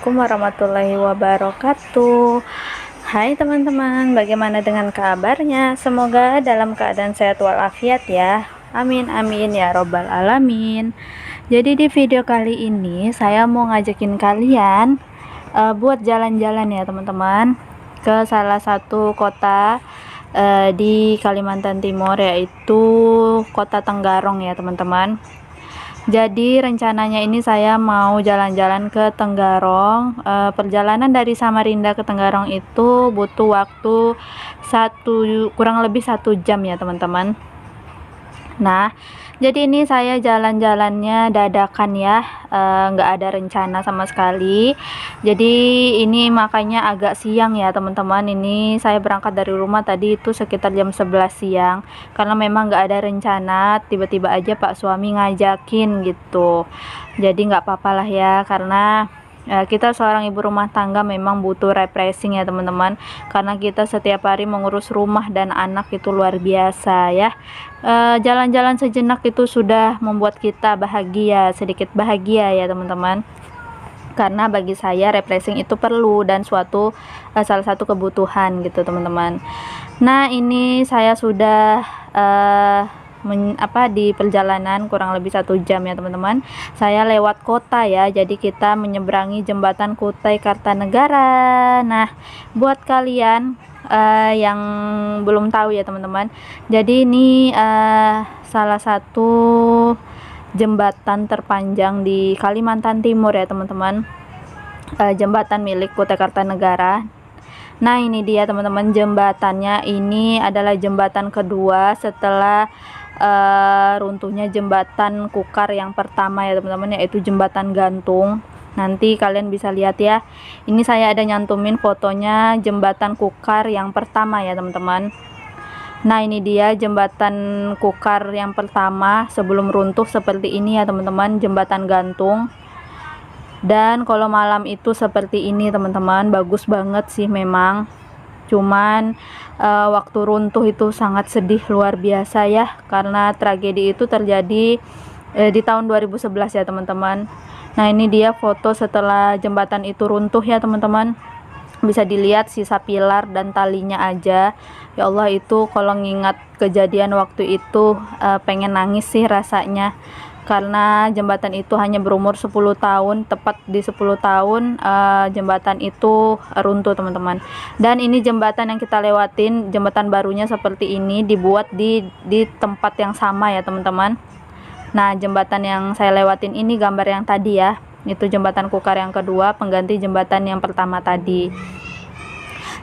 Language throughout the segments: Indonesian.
Assalamualaikum warahmatullahi wabarakatuh. Hai teman-teman, bagaimana dengan kabarnya? Semoga dalam keadaan sehat walafiat ya. Amin amin ya robbal alamin. Jadi di video kali ini saya mau ngajakin kalian buat jalan-jalan ya teman-teman, ke salah satu kota di Kalimantan Timur, yaitu Kota Tenggarong ya teman-teman. Jadi rencananya ini saya mau jalan-jalan ke Tenggarong. Perjalanan dari Samarinda ke Tenggarong itu butuh waktu kurang lebih 1 jam ya teman-teman. Nah, jadi ini saya jalan-jalannya dadakan ya, nggak ada rencana sama sekali. Jadi ini makanya agak siang ya teman-teman. Ini saya berangkat dari rumah tadi itu sekitar jam 11 siang, karena memang nggak ada rencana, tiba-tiba aja Pak suami ngajakin gitu. Jadi nggak apa-apa lah ya, karena kita seorang ibu rumah tangga memang butuh refreshing ya teman-teman, karena kita setiap hari mengurus rumah dan anak itu luar biasa ya. Jalan-jalan sejenak itu sudah membuat kita bahagia, sedikit bahagia ya teman-teman, karena bagi saya refreshing itu perlu dan salah satu kebutuhan gitu teman-teman. Nah, ini saya sudah di perjalanan kurang lebih 1 jam ya teman-teman. Saya lewat kota ya, jadi kita menyeberangi jembatan Kutai Kartanegara. Nah, buat kalian yang belum tahu ya teman-teman, jadi ini salah satu jembatan terpanjang di Kalimantan Timur ya teman-teman, jembatan milik Kutai Kartanegara. Nah, ini dia teman-teman, jembatannya ini adalah jembatan kedua setelah runtuhnya jembatan Kukar yang pertama ya teman-teman, yaitu jembatan gantung. Nanti kalian bisa lihat ya, ini saya ada nyantumin fotonya jembatan Kukar yang pertama ya teman-teman. Nah, ini dia jembatan Kukar yang pertama sebelum runtuh seperti ini ya teman-teman, jembatan gantung. Dan kalau malam itu seperti ini teman-teman, bagus banget sih memang. Cuman waktu runtuh itu sangat sedih luar biasa ya, karena tragedi itu terjadi di tahun 2011 ya teman-teman. Nah, ini dia foto setelah jembatan itu runtuh ya teman-teman. Bisa dilihat sisa pilar dan talinya aja. Ya Allah, itu kalau ngingat kejadian waktu itu pengen nangis sih rasanya, karena jembatan itu hanya berumur 10 tahun, tepat di 10 tahun jembatan itu runtuh teman-teman. Dan ini jembatan yang kita lewatin, jembatan barunya seperti ini, dibuat di tempat yang sama ya teman-teman. Nah, jembatan yang saya lewatin ini gambar yang tadi ya, itu jembatan Kukar yang kedua, pengganti jembatan yang pertama tadi.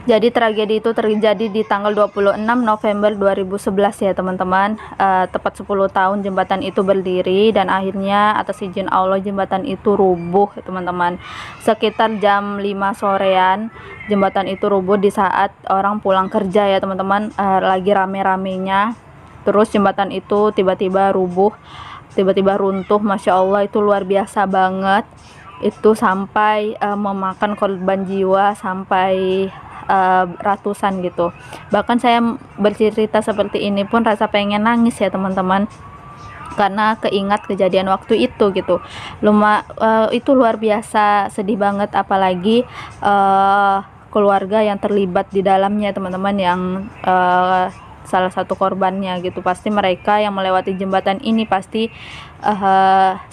Jadi tragedi itu terjadi di tanggal 26 November 2011 ya teman-teman. Tepat 10 tahun jembatan itu berdiri, dan akhirnya atas izin Allah jembatan itu rubuh teman-teman. Sekitar jam 5 sorean jembatan itu rubuh di saat orang pulang kerja ya teman-teman, lagi rame-ramenya. Terus jembatan itu tiba-tiba rubuh, tiba-tiba runtuh. Masya Allah, itu luar biasa banget. Itu sampai memakan korban jiwa sampai ratusan gitu. Bahkan saya bercerita seperti ini pun rasa pengen nangis ya teman-teman, karena keingat kejadian waktu itu gitu. Itu luar biasa sedih banget, apalagi keluarga yang terlibat di dalamnya teman-teman, yang salah satu korbannya gitu. Pasti mereka yang melewati jembatan ini pasti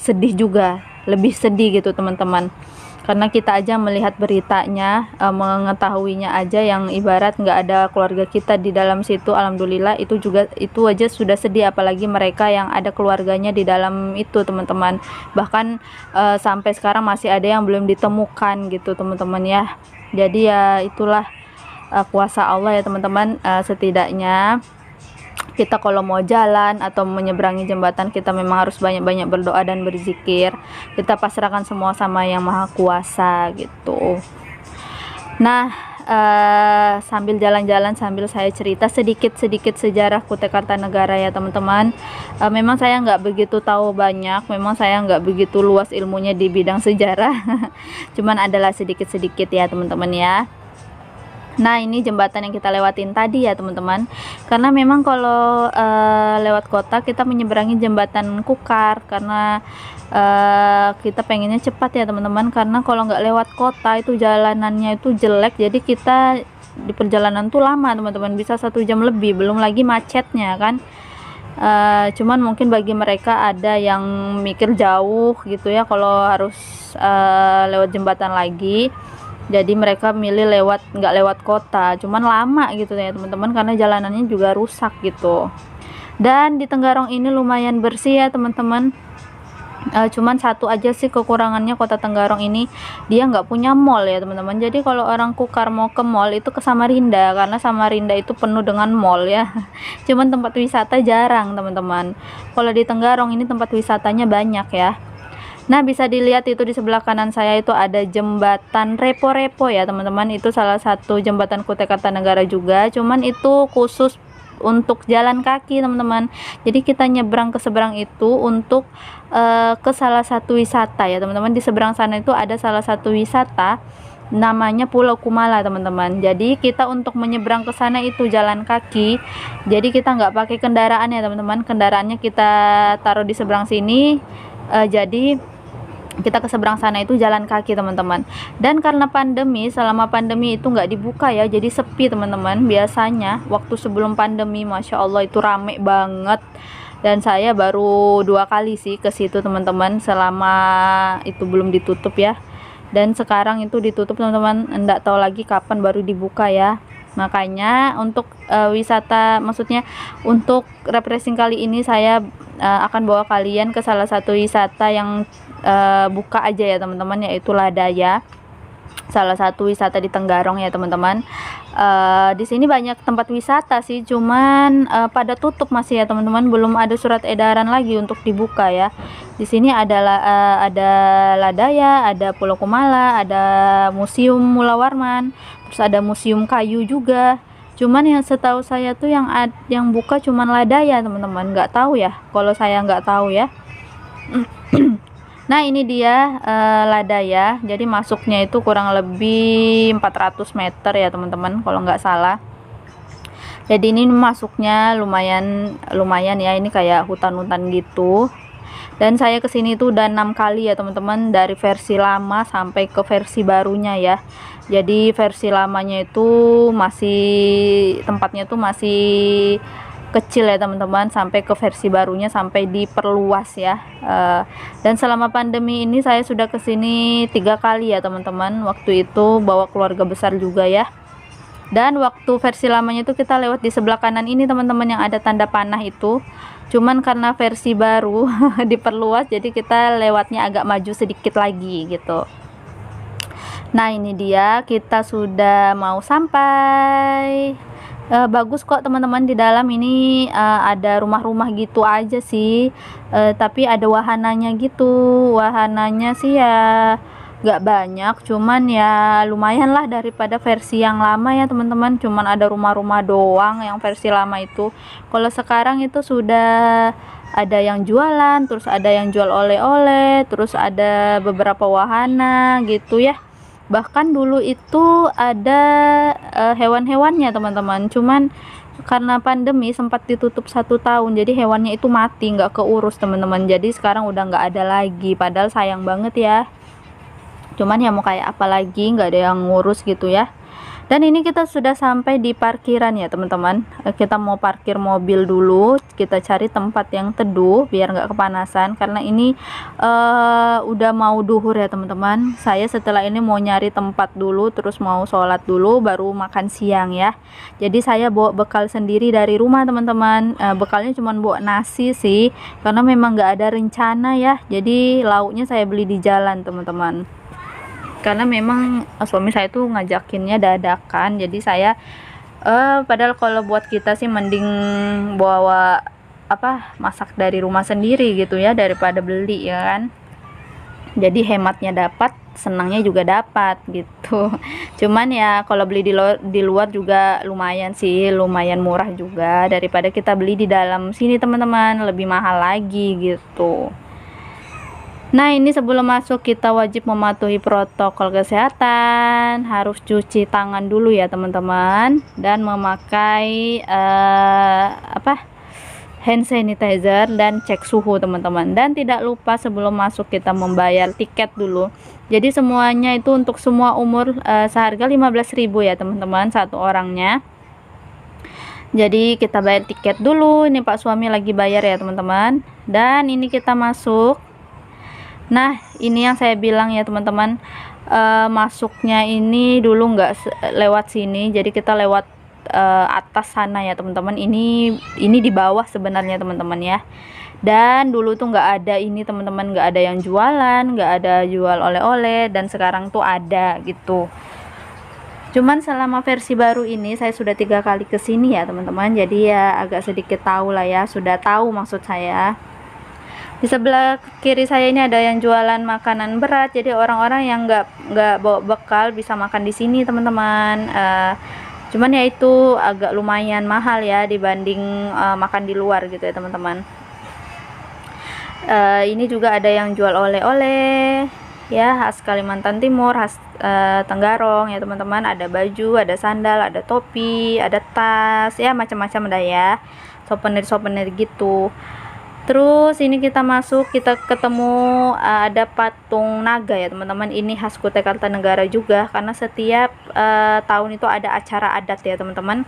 sedih juga, lebih sedih gitu teman-teman, karena kita aja melihat beritanya, mengetahuinya aja, yang ibarat nggak ada keluarga kita di dalam situ, alhamdulillah itu aja sudah sedih, apalagi mereka yang ada keluarganya di dalam itu teman-teman. Bahkan sampai sekarang masih ada yang belum ditemukan gitu teman-teman ya. Jadi ya itulah kuasa Allah ya teman-teman. Setidaknya kita kalau mau jalan atau menyeberangi jembatan, kita memang harus banyak-banyak berdoa dan berzikir. Kita pasrahkan semua sama Yang Maha Kuasa gitu. Nah, sambil jalan-jalan sambil saya cerita sedikit-sedikit sejarah Kutai Kartanegara ya teman-teman. Memang saya nggak begitu tahu banyak, memang saya nggak begitu luas ilmunya di bidang sejarah. Cuman adalah sedikit-sedikit ya teman-teman ya. Nah, ini jembatan yang kita lewatin tadi ya teman-teman, karena memang kalau lewat kota kita menyeberangi jembatan Kukar karena kita pengennya cepat ya teman-teman, karena kalau nggak lewat kota itu jalanannya itu jelek, jadi kita di perjalanan tuh lama teman-teman, bisa 1 jam lebih, belum lagi macetnya kan. Cuman mungkin bagi mereka ada yang mikir jauh gitu ya kalau harus lewat jembatan lagi, jadi mereka milih nggak lewat kota, cuman lama gitu ya teman-teman, karena jalanannya juga rusak gitu. Dan di Tenggarong ini lumayan bersih ya teman-teman. Cuman satu aja sih kekurangannya kota Tenggarong ini, dia nggak punya mall ya teman-teman. Jadi kalau orang Kukar mau ke mall itu ke Samarinda, karena Samarinda itu penuh dengan mall ya. Cuman tempat wisata jarang teman-teman. Kalau di Tenggarong ini tempat wisatanya banyak ya. Nah, bisa dilihat itu di sebelah kanan saya itu ada jembatan Repo-Repo ya teman-teman. Itu salah satu jembatan Kutai Kartanegara juga, cuman itu khusus untuk jalan kaki teman-teman. Jadi kita nyebrang ke seberang itu untuk ke salah satu wisata ya teman-teman. Di seberang sana itu ada salah satu wisata namanya Pulau Kumala teman-teman. Jadi kita untuk menyeberang ke sana itu jalan kaki, jadi kita nggak pakai kendaraan ya teman-teman. Kendaraannya kita taruh di seberang sini, jadi kita ke seberang sana itu jalan kaki teman-teman. Dan karena pandemi, selama pandemi itu nggak dibuka ya, jadi sepi teman-teman. Biasanya waktu sebelum pandemi Masya Allah itu rame banget, dan saya baru 2 kali sih ke situ teman-teman selama itu belum ditutup ya. Dan sekarang itu ditutup teman-teman, enggak tahu lagi kapan baru dibuka ya. Makanya untuk wisata, maksudnya untuk refreshing kali ini saya akan bawa kalian ke salah satu wisata yang buka aja ya teman-teman, yaitu Ladaya, salah satu wisata di Tenggarong ya teman-teman. Di sini banyak tempat wisata sih, cuman pada tutup masih ya teman-teman, belum ada surat edaran lagi untuk dibuka ya. Di sini ada Ladaya, ada Pulau Kumala, ada Museum Mula Warman, terus ada Museum Kayu juga. Cuman yang setahu saya tuh yang buka cuman Ladaya teman-teman, nggak tahu ya, kalau saya nggak tahu ya. Nah, ini dia Ladaya. Jadi masuknya itu kurang lebih 400 meter ya teman-teman kalau nggak salah. Jadi ini masuknya lumayan ya, ini kayak hutan-hutan gitu. Dan saya kesini tuh udah 6 kali ya teman-teman, dari versi lama sampai ke versi barunya ya. Jadi versi lamanya itu tempatnya tuh masih kecil ya teman-teman, sampai ke versi barunya sampai diperluas ya. Dan selama pandemi ini saya sudah kesini 3 kali ya teman-teman. Waktu itu bawa keluarga besar juga ya. Dan waktu versi lamanya itu kita lewat di sebelah kanan ini teman-teman, yang ada tanda panah itu. Cuman karena versi baru diperluas, jadi kita lewatnya agak maju sedikit lagi gitu. Nah, ini dia, kita sudah mau sampai. Bagus kok teman-teman, di dalam ini ada rumah-rumah gitu aja sih, tapi ada wahananya gitu. Wahananya sih ya nggak banyak, cuman ya lumayan lah daripada versi yang lama ya teman-teman. Cuman ada rumah-rumah doang yang versi lama itu. Kalau sekarang itu sudah ada yang jualan, terus ada yang jual oleh-oleh, terus ada beberapa wahana gitu ya. Bahkan dulu itu ada hewan-hewannya teman-teman, cuman karena pandemi sempat ditutup 1 tahun, jadi hewannya itu mati, nggak keurus teman-teman. Jadi sekarang udah nggak ada lagi, padahal sayang banget ya. Cuman ya mau kayak apa lagi, nggak ada yang ngurus gitu ya. Dan ini kita sudah sampai di parkiran ya teman-teman. Kita mau parkir mobil dulu, kita cari tempat yang teduh biar nggak kepanasan, karena ini udah mau duhur ya teman-teman. Saya setelah ini mau nyari tempat dulu, terus mau sholat dulu baru makan siang ya. Jadi saya bawa bekal sendiri dari rumah teman-teman. Bekalnya cuma bawa nasi sih, karena memang nggak ada rencana ya. Jadi lauknya saya beli di jalan teman-teman, karena memang suami saya tuh ngajakinnya dadakan. Jadi saya padahal kalau buat kita sih mending bawa masak dari rumah sendiri gitu ya, daripada beli ya kan. Jadi hematnya dapat, senangnya juga dapat gitu. Cuman ya kalau beli di luar juga lumayan sih, lumayan murah juga daripada kita beli di dalam sini teman-teman, lebih mahal lagi gitu. Nah, ini sebelum masuk kita wajib mematuhi protokol kesehatan, harus cuci tangan dulu ya teman-teman, dan memakai hand sanitizer dan cek suhu teman-teman. Dan tidak lupa sebelum masuk kita membayar tiket dulu. Jadi semuanya itu untuk semua umur seharga 15.000 ya teman-teman, satu orangnya. Jadi kita bayar tiket dulu. Ini Pak suami lagi bayar ya teman-teman. Dan ini kita masuk. Nah, ini yang saya bilang ya teman-teman, masuknya ini dulu nggak lewat sini, jadi kita lewat atas sana ya teman-teman. Ini di bawah sebenarnya teman-teman ya. Dan dulu tuh nggak ada ini teman-teman, nggak ada yang jualan, nggak ada jual oleh-oleh, dan sekarang tuh ada gitu. Cuman selama versi baru ini saya sudah 3 kali kesini ya teman-teman, jadi ya agak sedikit tahu lah ya, sudah tahu maksud saya. Di sebelah kiri saya ini ada yang jualan makanan berat, jadi orang-orang yang nggak bawa bekal bisa makan di sini teman-teman. Cuman ya itu agak lumayan mahal ya dibanding makan di luar gitu ya teman-teman. Ini juga ada yang jual oleh-oleh ya, khas Kalimantan Timur, khas Tenggarong ya teman-teman. Ada baju, ada sandal, ada topi, ada tas, ya macam-macam ada ya, souvenir gitu. Terus ini kita masuk, kita ketemu ada patung naga ya teman-teman. Ini khas Kutai Kartanegara juga, karena setiap tahun itu ada acara adat ya teman-teman.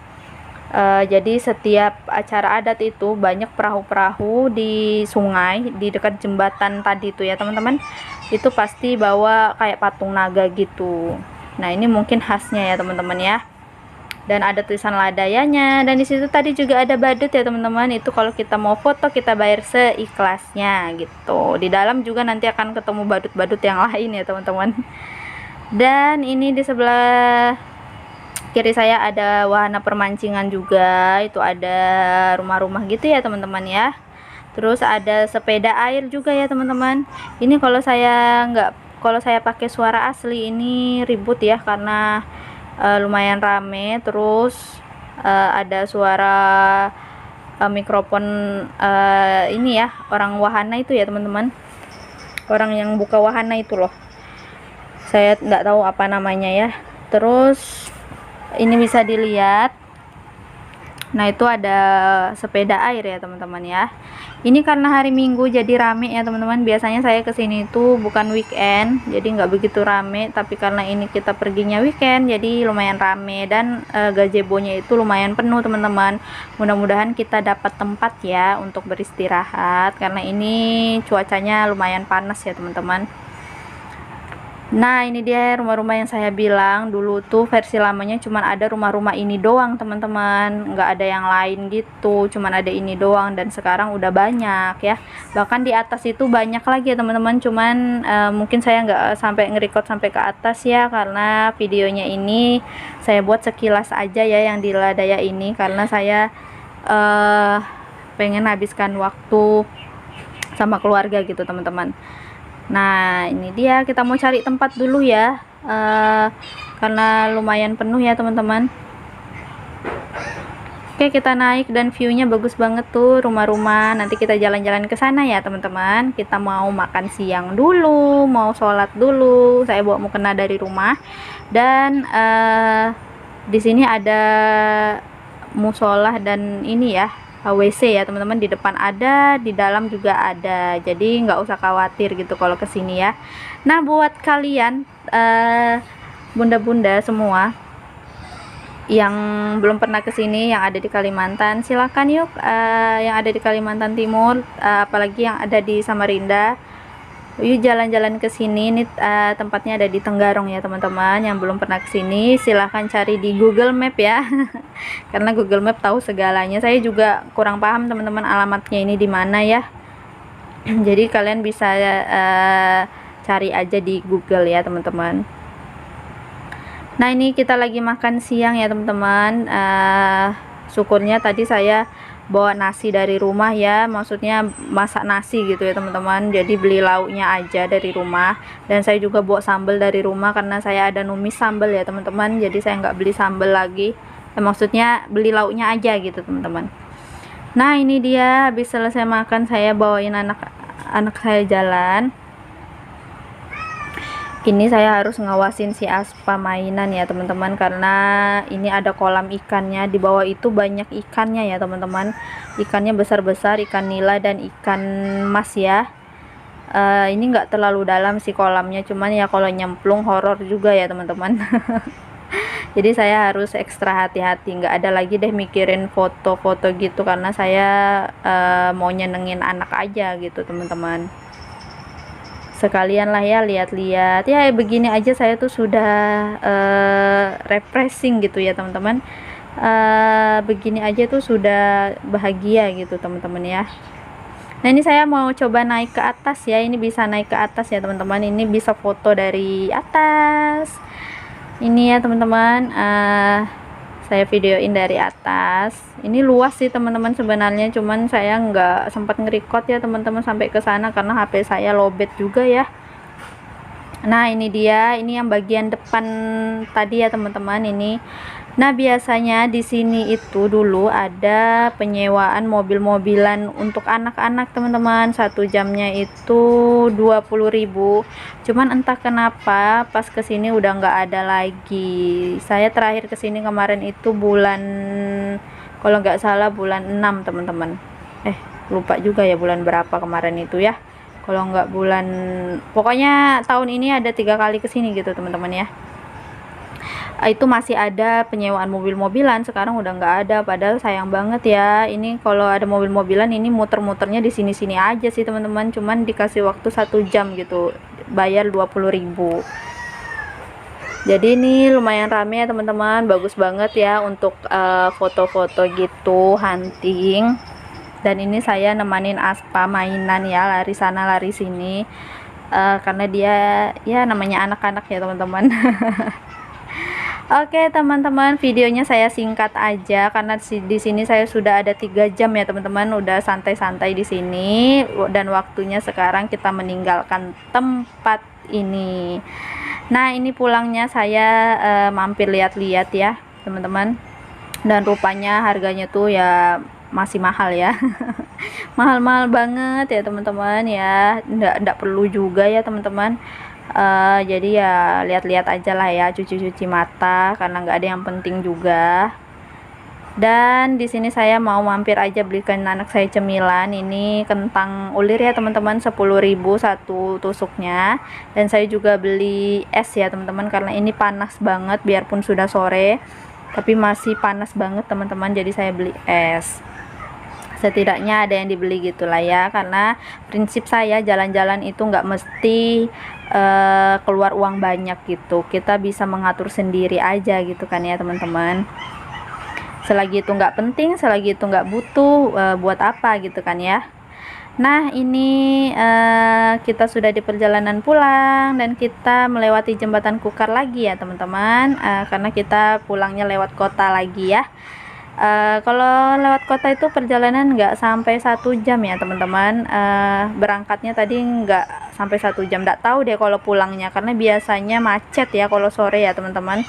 Jadi setiap acara adat itu banyak perahu-perahu di sungai, di dekat jembatan tadi itu ya teman-teman. Itu pasti bawa kayak patung naga gitu. Nah, ini mungkin khasnya ya teman-teman ya. Dan ada tulisan ladayanya, dan di situ tadi juga ada badut ya teman-teman. Itu kalau kita mau foto kita bayar seikhlasnya gitu. Di dalam juga nanti akan ketemu badut-badut yang lain ya teman-teman. Dan ini di sebelah kiri saya ada wahana permancingan juga. Itu ada rumah-rumah gitu ya teman-teman ya. Terus ada sepeda air juga ya teman-teman. Ini kalau saya pakai suara asli ini ribut ya, karena lumayan rame. Terus ada suara mikrofon ini ya, orang wahana itu ya teman-teman, orang yang buka wahana itu loh, saya nggak tahu apa namanya ya. Terus ini bisa dilihat, nah itu ada sepeda air ya teman-teman ya. Ini karena hari Minggu jadi rame ya teman-teman. Biasanya saya kesini itu bukan weekend, jadi nggak begitu rame, tapi karena ini kita perginya weekend jadi lumayan rame. Dan gazebo-nya itu lumayan penuh teman-teman. Mudah-mudahan kita dapat tempat ya untuk beristirahat, karena ini cuacanya lumayan panas ya teman-teman. Nah, ini dia rumah-rumah yang saya bilang. Dulu tuh versi lamanya cuman ada rumah-rumah ini doang teman-teman, nggak ada yang lain gitu, cuman ada ini doang. Dan sekarang udah banyak ya, bahkan di atas itu banyak lagi ya teman-teman. Cuman mungkin saya nggak sampai nge-record sampai ke atas ya, karena videonya ini saya buat sekilas aja ya yang di Ladaya ini, karena saya pengen habiskan waktu sama keluarga gitu teman-teman. Nah, ini dia, kita mau cari tempat dulu ya, karena lumayan penuh ya teman-teman. Oke, kita naik dan view-nya bagus banget tuh rumah-rumah. Nanti kita jalan-jalan ke sana ya teman-teman. Kita mau makan siang dulu, mau sholat dulu. Saya bawa mukena dari rumah. Dan di sini ada musola dan ini ya, WC ya teman-teman. Di depan ada, di dalam juga ada, jadi nggak usah khawatir gitu kalau kesini ya. Nah, buat kalian bunda-bunda semua yang belum pernah kesini, yang ada di Kalimantan, silakan yuk. Yang ada di Kalimantan Timur, apalagi yang ada di Samarinda, yuk jalan-jalan ke sini. Ini tempatnya ada di Tenggarong ya teman-teman. Yang belum pernah ke sini silahkan cari di Google Map ya. Karena Google Map tahu segalanya. Saya juga kurang paham teman-teman alamatnya ini di mana ya. Jadi kalian bisa cari aja di Google ya teman-teman. Nah, ini kita lagi makan siang ya teman-teman. Syukurnya tadi saya bawa nasi dari rumah ya, maksudnya masak nasi gitu ya teman-teman. Jadi beli lauknya aja dari rumah, dan saya juga bawa sambal dari rumah karena saya ada numis sambal ya teman-teman. Jadi saya nggak beli sambal lagi, maksudnya beli lauknya aja gitu teman-teman. Nah, ini dia habis selesai makan saya bawain anak saya jalan. Ini saya harus ngawasin si Aspa mainan ya teman-teman, karena ini ada kolam ikannya, di bawah itu banyak ikannya ya teman-teman. Ikannya besar-besar, ikan nila dan ikan mas ya. Ini enggak terlalu dalam sih kolamnya, cuman ya kalau nyemplung horor juga ya teman-teman. Jadi saya harus ekstra hati-hati, nggak ada lagi deh mikirin foto-foto gitu, karena saya mau nyenengin anak aja gitu teman-teman. Sekalian lah ya lihat-lihat ya, begini aja saya tuh sudah refreshing gitu ya teman-teman. Begini aja tuh sudah bahagia gitu teman-teman ya. Nah ini saya mau coba naik ke atas ya, ini bisa naik ke atas ya teman-teman, ini bisa foto dari atas ini ya teman-teman. Saya videoin dari atas. Ini luas sih teman-teman sebenarnya, cuman saya nggak sempat nge-record ya teman-teman sampai ke sana karena HP saya lowbat juga ya. Nah ini dia, ini yang bagian depan tadi ya teman-teman ini. Nah biasanya di sini itu dulu ada penyewaan mobil-mobilan untuk anak-anak teman-teman, 1 jamnya itu 20.000. Cuman entah kenapa pas kesini udah nggak ada lagi. Saya terakhir kesini kemarin itu bulan, kalau nggak salah bulan 6 teman-teman. Lupa juga ya bulan berapa kemarin itu ya. Kalau nggak bulan, pokoknya tahun ini ada 3 kali kesini gitu teman-teman ya. Itu masih ada penyewaan mobil-mobilan, sekarang udah nggak ada, padahal sayang banget ya. Ini kalau ada mobil-mobilan ini muter-muternya di sini-sini aja sih teman-teman, cuman dikasih waktu 1 jam gitu, bayar 20.000. Jadi ini lumayan rame ya teman-teman, bagus banget ya untuk foto-foto gitu, hunting. Dan ini saya nemanin Aspa mainan ya, lari sana lari sini, karena dia ya namanya anak-anak ya teman-teman. Oke teman-teman, videonya saya singkat aja karena di sini saya sudah ada 3 jam ya teman-teman, udah santai-santai di sini, dan waktunya sekarang kita meninggalkan tempat ini. Nah ini pulangnya saya mampir lihat-lihat ya teman-teman, dan rupanya harganya tuh ya masih mahal ya. Mahal-mahal banget ya teman-teman ya, ndak perlu juga ya teman-teman. Jadi ya lihat-lihat aja lah ya, cuci-cuci mata karena nggak ada yang penting juga. Dan di sini saya mau mampir aja belikan anak saya cemilan, ini kentang ulir ya teman-teman, 10.000 satu tusuknya. Dan saya juga beli es ya teman-teman, karena ini panas banget, biarpun sudah sore tapi masih panas banget teman-teman, jadi saya beli es. Setidaknya ada yang dibeli gitulah ya, karena prinsip saya jalan-jalan itu nggak mesti keluar uang banyak gitu, kita bisa mengatur sendiri aja gitu kan ya teman-teman. Selagi itu nggak penting, selagi itu nggak butuh, buat apa gitu kan ya. Nah ini kita sudah di perjalanan pulang, dan kita melewati jembatan Kukar lagi ya teman-teman, karena kita pulangnya lewat kota lagi ya. Kalau lewat kota itu perjalanan nggak sampai 1 jam ya teman-teman. Berangkatnya tadi nggak sampai 1 jam, nggak tahu deh kalau pulangnya, karena biasanya macet ya kalau sore ya teman-teman.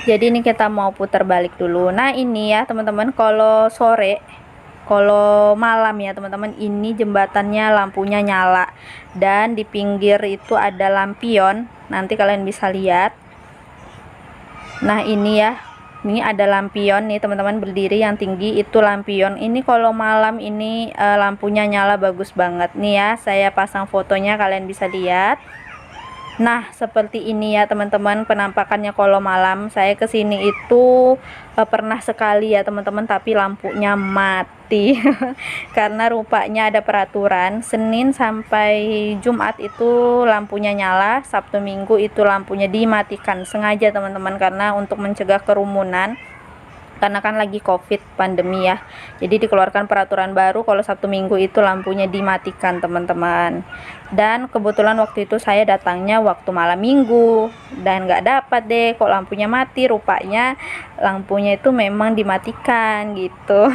Jadi ini kita mau putar balik dulu. Nah ini ya teman-teman, kalau sore, kalau malam ya teman-teman, ini jembatannya lampunya nyala, dan di pinggir itu ada lampion, nanti kalian bisa lihat. Nah ini ya, ini ada lampion nih teman-teman, berdiri yang tinggi itu lampion. Ini kalau malam ini lampunya nyala bagus banget nih ya, saya pasang fotonya kalian bisa lihat. Nah seperti ini ya teman-teman penampakannya kalau malam. Saya kesini itu pernah sekali ya teman-teman, tapi lampunya mati. Karena rupanya ada peraturan Senin sampai Jumat itu lampunya nyala, Sabtu Minggu itu lampunya dimatikan sengaja teman-teman, karena untuk mencegah kerumunan, karena kan lagi COVID pandemi ya. Jadi dikeluarkan peraturan baru kalau Sabtu Minggu itu lampunya dimatikan teman-teman. Dan kebetulan waktu itu saya datangnya waktu malam minggu, dan nggak dapat deh kok lampunya mati. Rupanya lampunya itu memang dimatikan gitu.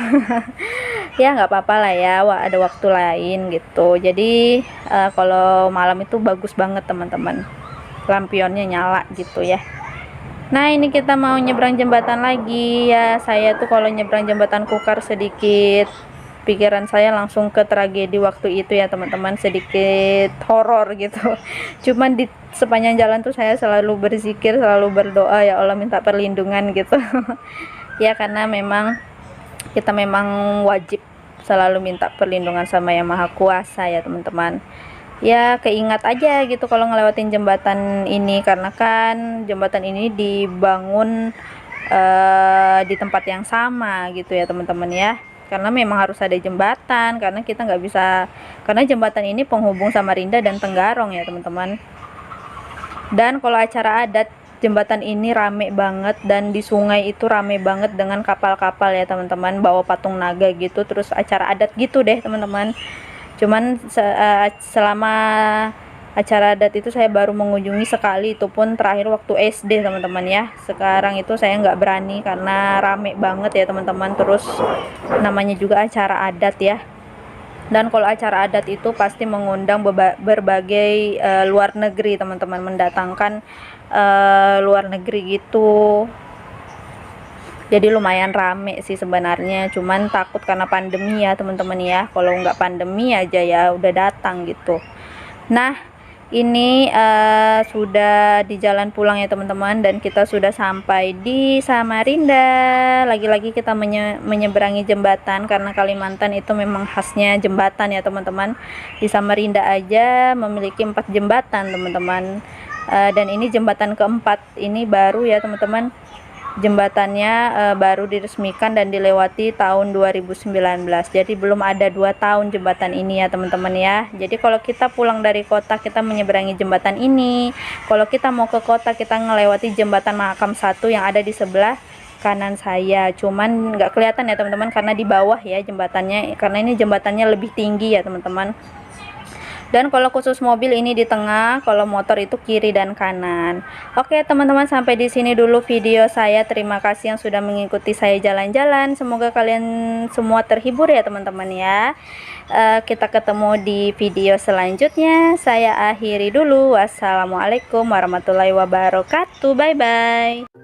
Ya nggak apa-apa lah ya, ada waktu lain gitu. Jadi kalau malam itu bagus banget teman-teman, lampionnya nyala gitu ya. Nah ini kita mau nyebrang jembatan lagi ya. Saya tuh kalau nyebrang jembatan Kukar sedikit pikiran saya langsung ke tragedi waktu itu ya teman-teman, sedikit horor gitu. Cuman di sepanjang jalan tuh saya selalu berzikir, selalu berdoa, ya Allah minta perlindungan gitu. Ya karena memang kita memang wajib selalu minta perlindungan sama Yang Maha Kuasa ya teman-teman. Ya keingat aja gitu kalau ngelewatin jembatan ini, karena kan jembatan ini dibangun di tempat yang sama gitu ya teman-teman ya, karena memang harus ada jembatan, karena kita nggak bisa, karena jembatan ini penghubung Samarinda dan Tenggarong ya teman-teman. Dan kalau acara adat, jembatan ini rame banget, dan di sungai itu rame banget dengan kapal-kapal ya teman-teman, bawa patung naga gitu, terus acara adat gitu deh teman-teman. Cuman selama acara adat itu saya baru mengunjungi sekali, itu pun terakhir waktu SD teman-teman ya. Sekarang itu saya nggak berani karena rame banget ya teman-teman, terus namanya juga acara adat ya. Dan kalau acara adat itu pasti mengundang berbagai luar negeri teman-teman, mendatangkan luar negeri gitu. Jadi lumayan rame sih sebenarnya, cuman takut karena pandemi ya teman-teman ya. Kalau nggak pandemi aja ya udah datang gitu. Nah ini sudah di jalan pulang ya teman-teman, dan kita sudah sampai di Samarinda. Lagi-lagi kita menyeberangi jembatan, karena Kalimantan itu memang khasnya jembatan ya teman-teman. Di Samarinda aja memiliki 4 jembatan teman-teman, dan ini jembatan keempat, ini baru ya teman-teman. Jembatannya baru diresmikan dan dilewati tahun 2019, jadi belum ada 2 tahun jembatan ini ya teman-teman ya. Jadi kalau kita pulang dari kota, kita menyeberangi jembatan ini. Kalau kita mau ke kota, kita ngelewati jembatan Mahakam 1 yang ada di sebelah kanan saya. Cuman nggak kelihatan ya teman-teman karena di bawah ya jembatannya, karena ini jembatannya lebih tinggi ya teman-teman. Dan kalau khusus mobil ini di tengah, kalau motor itu kiri dan kanan. Oke teman-teman, sampai di sini dulu video saya. Terima kasih yang sudah mengikuti saya jalan-jalan. Semoga kalian semua terhibur ya teman-teman ya. Kita ketemu di video selanjutnya. Saya akhiri dulu. Wassalamualaikum warahmatullahi wabarakatuh. Bye bye.